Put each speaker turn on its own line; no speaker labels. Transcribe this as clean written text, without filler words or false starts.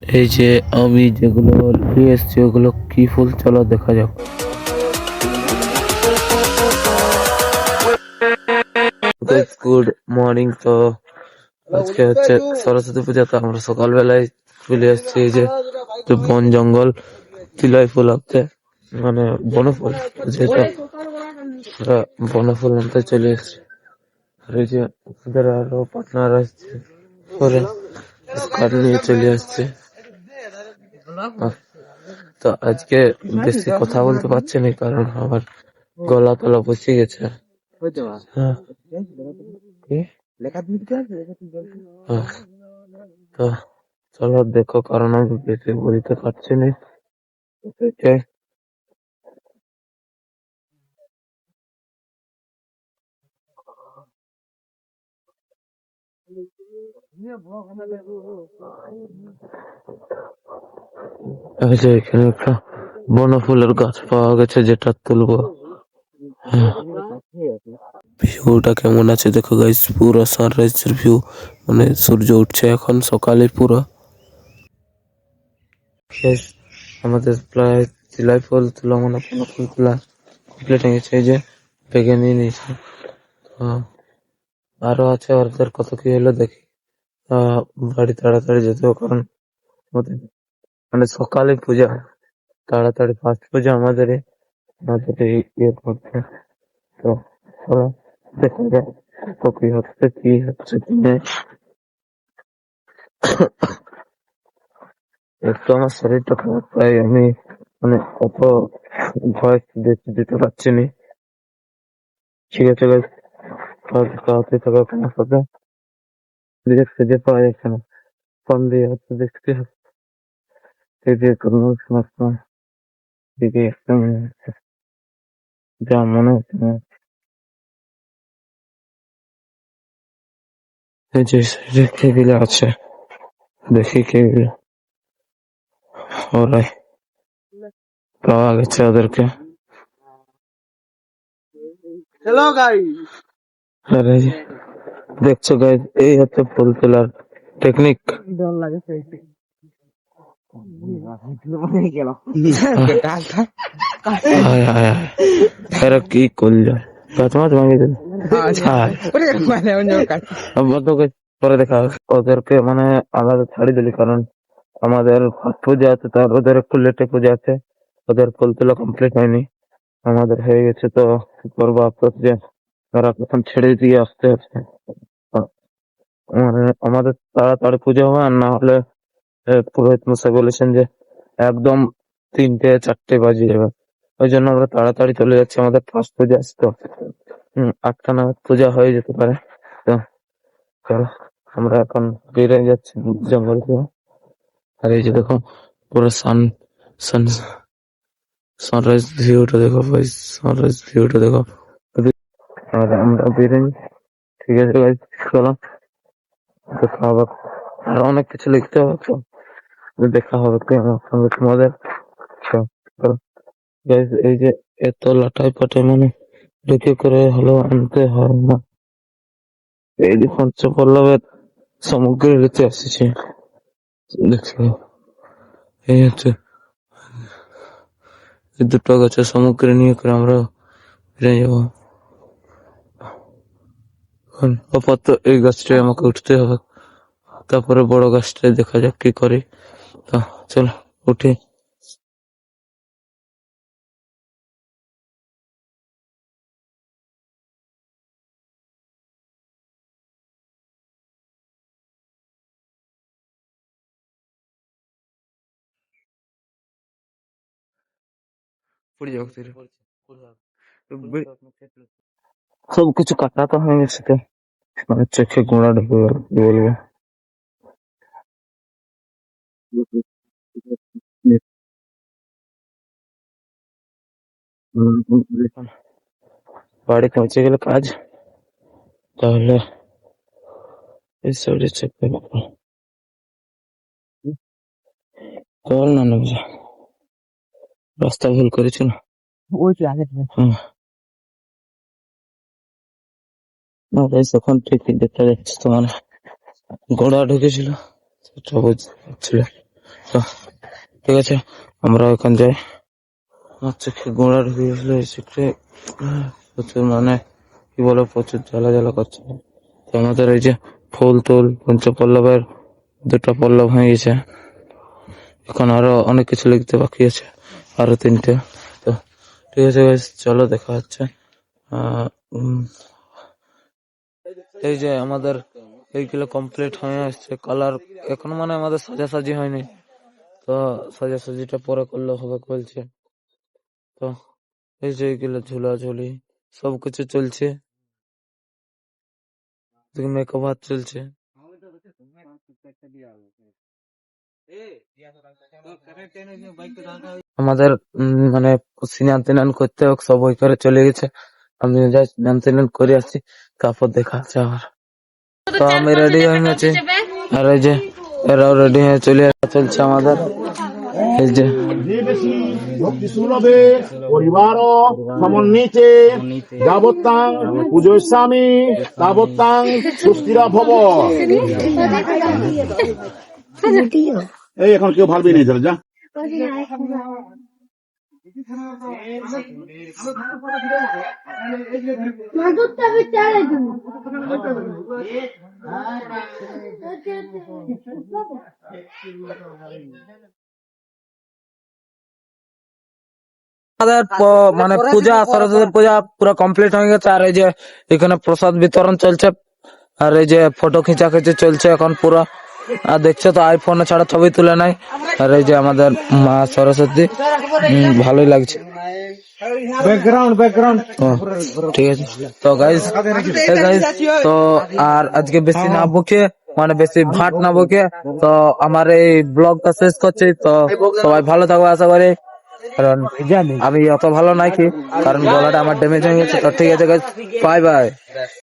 এই যে আমি যেগুলো নিয়ে এসছি ওগুলো কি ফুল, চলো দেখা যাক। Good morning. তো আজকে হচ্ছে সরস্বতী পূজা, তো আমরা সকালবেলায় চলে এসেছি। এই যে বন জঙ্গল তিলাই ফুল আনতে, মানে বনফুল, যেটা আমরা বনফুল আনতে চলে এসেছি। আর এই যে ওদের আরো পার্টনার আসছে, পরে কাঠ নিয়ে চলে আসছে। তো আজকে বেশি কথা বলতে পারছি না, কারণ আমার গলা তলা বসে গেছে। হ্যাঁ। কি? হ্যাঁ। তো চলো দেখো, কারণ আমি বেশি বলতে পারছি না। ওকে। এই যে এখানে একটা বনফুলের গাছ পাওয়া গেছে, যেটা তুলবো। হ্যাঁ। ভিউটা কেমন আছে দেখো গাইস, পুরো সানরাইজের ভিউ, মানে সূর্য উঠছে এখন সকালে পুরো। Guys, আমাদের প্রায় তিলাই ফুল তোলা, মানে কোনো ফুল তোলা কমপ্লিট হয়ে গেছে। এই যে পেকে নিয়ে নিয়েছে। তো আরো আছে, ওদের কত কি হলো দেখি। বাড়ি তাড়াতাড়ি যেতে হবে, কারণ আমাদের মানে সকালে পূজা, তাড়াতাড়ি ফার্স্ট পূজা আমাদের এই ইয়ে করছে। তো চলো দেখা যাক কত কি হচ্ছে কি নেই। একটু আমার শরীরটা খারাপ, তাই আমি মানে অত ভয়েস দিতে পারছি না। ঠিক আছে guys, তাড়াতাড়ি থাকা আমার সাথে। ডিরেক্ট খুঁজে পাওয়া যাচ্ছে না, ফোন দিয়ে হচ্ছে দেখতে হচ্ছে। এই যে কোনো সময় দিকে একটা মনে হচ্ছে, যা মনে হচ্ছে না। এই যে টেবিলে আছে, দেখি কে ওরাই পাওয়া গেছে ওদেরকে। Hello guys. আর এই যে দেখছো গাইস, এই হচ্ছে ফুল তোলার টেকনিক। ডর লাগে হায় হায় হায়, এরা কি করলো, গাছ মাছ ভাঙে দিল। পরে দেখা হবে। ওদেরকে মানে আলাদা ছাড়ি দিলি, কারণ আমাদের ফার্স্ট পূজা আছে, তার ওদের একটু লেটে পূজা আছে। ওদের ফুল তোলা কমপ্লিট হয়নি, আমাদের হয়ে গেছে। তো কি করবো আফসোস যে তারা কখন ছেড়ে দিয়ে আসতে হচ্ছে। মানে আমাদের তাড়াতাড়ি পুজো হবে, আর না হলে পুরোহিত মশাই বলেছেন যে একদম 3টে 4টে বাজে যাবে। ওই জন্য আমরা তাড়াতাড়ি চলে যাচ্ছি, আমাদের ফার্স্ট পূজা আছে তো। 8টা নাগাদ পূজা হয়ে যেতে পারে। তো চলো, আমরা এখন বেরিয়ে যাচ্ছি জঙ্গল থেকে। আর এই যে দেখো পুরো সান সানরাইজ ভিউটা দেখো ভাই, সানরাইজ ভিউটা দেখো। আর আমরা বেরিয়ে, ঠিক আছে ভাই, চলো দেখা হবে। আর অনেক কিছু লিখতে হবে, তো দেখা হবে সঙ্গে তোমাদের। চলো guys, এই যে এত লাটাই পাটাই মানে রেখে করে হলো আনতে হয় না। এই যে পঞ্চপল্লবের সামগ্রী নিতে আসছে, দেখছো। এই হচ্ছে এই দুটো গাছের সামগ্রী নিয়ে করে আমরা ফিরে যাবো। এখন আপাতত এই গাছটায় আমাকে উঠতে হবে, তারপরে বড় গাছটায় দেখা যাক কি করি। তো চলো উঠি। সবকিছু কাটা তো হয়ে গেছে, তো মানে চোখে গোড়া ঢুকে গেল, কি বলবো। বাড়ি পৌঁছে গেলে কাজ, তাহলে এই সাইডে চেক করবো। কল না নেবে, রাস্তা ভুল করেছিল। ওই তো আগে না গাইস, এখন ঠিকই দেখা যাচ্ছে, তোমার গোড়া ঢুকেছিল, সেটা বুঝতে পারছিল। তো ঠিক আছে, আমরা ওখান যাই। আমার চোখে গোড়া ঢুকে গেছিল এই চোখে, প্রচুর মানে কি বলে প্রচুর জ্বালা জ্বালা করছে। তো আমাদের এই যে ফুল তুল পঞ্চপল্লবের 2টা পল্লব হয়ে গেছে, এখন আরো অনেক কিছু লিখতে বাকি আছে, আরো 3টে। তো ঠিক আছে guys, চলো দেখা হচ্ছে। এই যে আমাদের এইগুলো কমপ্লিট হয়ে আসছে, কালার এখন মানে আমাদের সাজাসাজি হয়নি, তো সাজাসাজিটা পরে করলে হবে বলছে। তো এই যে এইগুলো ঝুলাঝুলি সবকিছু চলছে, মেকআপ হাত চলছে। আমাদের মানে স্নান টান করতে হোক সব ওই করে চলে গেছে, আমি যাই স্নান টান করে আসছি, তারপর দেখা আছে আবার। তো আমি রেডি হয়ে গেছি, আর এই যে এরাও রেডি হয়ে চলছে আমাদের। এই যে
ভক্তি সুলভে পরিবার সমন্বিতে যাবত্তাং পুজোর স্বামী তাবত্তাং সুস্থিরা ভব। এই এখন কেউ ভাবি নেই যা
আমাদের মানে পূজা, সরস্বতী পূজা পুরো কমপ্লিট হয়ে গেছে, আর এই যে এখানে প্রসাদ বিতরণ চলছে, আর এই যে ফটো খিচাখিচি চলছে এখন পুরো। আর দেখছো তো আইফোনে ছাড়া ছবি তুলে নাই। আর এই যে আমাদের মা সরস্বতী, ভালোই লাগছে। ব্যাকগ্রাউন্ড ঠিক আছে। তো গাইস তো আর আজকে বেশি না বকে, মানে বেশি ভাট না বকে, তো আমার এই ব্লগটা শেষ করছি। তো সবাই ভালো থাকবে আশা করি, কারণ আমি অত ভালো নাই কি, কারণ গলাটা আমার ড্যামেজ হয়ে গেছে। তো ঠিক আছে গাইস, বাই বাই।